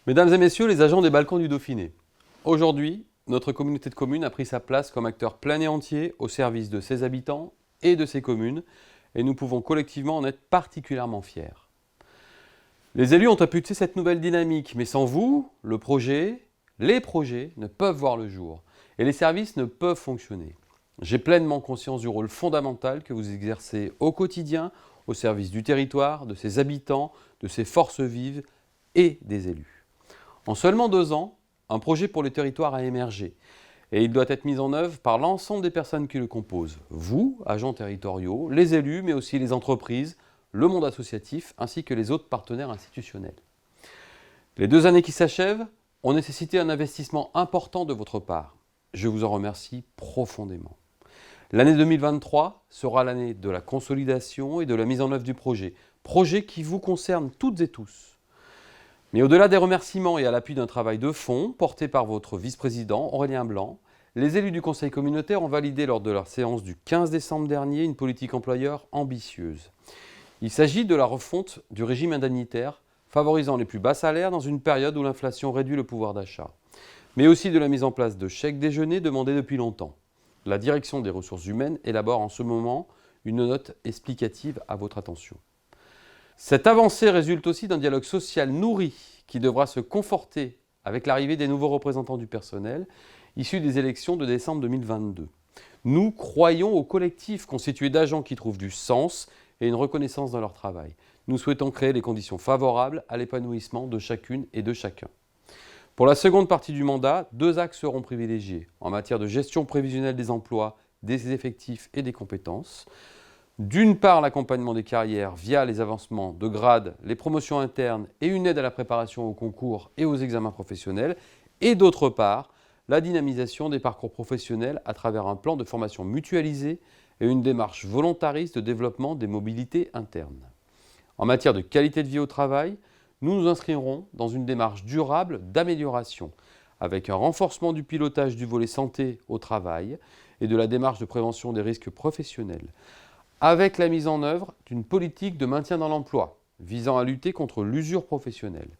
Mesdames et messieurs, les agents des Balkans du Dauphiné. Aujourd'hui, notre communauté de communes a pris sa place comme acteur plein et entier au service de ses habitants et de ses communes, et nous pouvons collectivement en être particulièrement fiers. Les élus ont impulsé cette nouvelle dynamique, mais sans vous, les projets ne peuvent voir le jour, et les services ne peuvent fonctionner. J'ai pleinement conscience du rôle fondamental que vous exercez au quotidien au service du territoire, de ses habitants, de ses forces vives et des élus. En seulement 2 ans, un projet pour le territoire a émergé et il doit être mis en œuvre par l'ensemble des personnes qui le composent. Vous, agents territoriaux, les élus, mais aussi les entreprises, le monde associatif ainsi que les autres partenaires institutionnels. Les 2 années qui s'achèvent ont nécessité un investissement important de votre part. Je vous en remercie profondément. L'année 2023 sera l'année de la consolidation et de la mise en œuvre du projet qui vous concerne toutes et tous. Mais au-delà des remerciements et à l'appui d'un travail de fond porté par votre vice-président Aurélien Blanc, les élus du Conseil communautaire ont validé lors de leur séance du 15 décembre dernier une politique employeur ambitieuse. Il s'agit de la refonte du régime indemnitaire favorisant les plus bas salaires dans une période où l'inflation réduit le pouvoir d'achat, mais aussi de la mise en place de chèques déjeuner demandés depuis longtemps. La direction des ressources humaines élabore en ce moment une note explicative à votre attention. Cette avancée résulte aussi d'un dialogue social nourri qui devra se conforter avec l'arrivée des nouveaux représentants du personnel issus des élections de décembre 2022. Nous croyons au collectif constitué d'agents qui trouvent du sens et une reconnaissance dans leur travail. Nous souhaitons créer les conditions favorables à l'épanouissement de chacune et de chacun. Pour la seconde partie du mandat, 2 axes seront privilégiés en matière de gestion prévisionnelle des emplois, des effectifs et des compétences. D'une part, l'accompagnement des carrières via les avancements de grade, les promotions internes et une aide à la préparation aux concours et aux examens professionnels. Et d'autre part, la dynamisation des parcours professionnels à travers un plan de formation mutualisé et une démarche volontariste de développement des mobilités internes. En matière de qualité de vie au travail, nous nous inscrirons dans une démarche durable d'amélioration, avec un renforcement du pilotage du volet santé au travail et de la démarche de prévention des risques professionnels, avec la mise en œuvre d'une politique de maintien dans l'emploi visant à lutter contre l'usure professionnelle,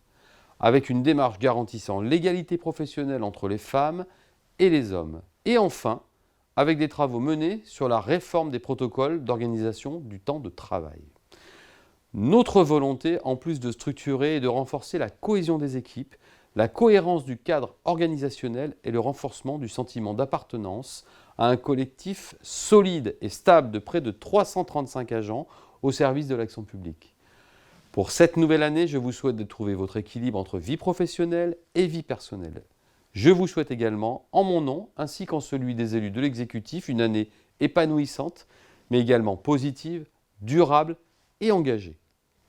avec une démarche garantissant l'égalité professionnelle entre les femmes et les hommes, et enfin, avec des travaux menés sur la réforme des protocoles d'organisation du temps de travail. Notre volonté, en plus de structurer et de renforcer la cohésion des équipes, la cohérence du cadre organisationnel et le renforcement du sentiment d'appartenance à un collectif solide et stable de près de 335 agents au service de l'action publique. Pour cette nouvelle année, je vous souhaite de trouver votre équilibre entre vie professionnelle et vie personnelle. Je vous souhaite également, en mon nom, ainsi qu'en celui des élus de l'exécutif, une année épanouissante, mais également positive, durable et engagée.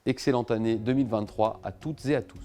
Excellente année 2023 à toutes et à tous.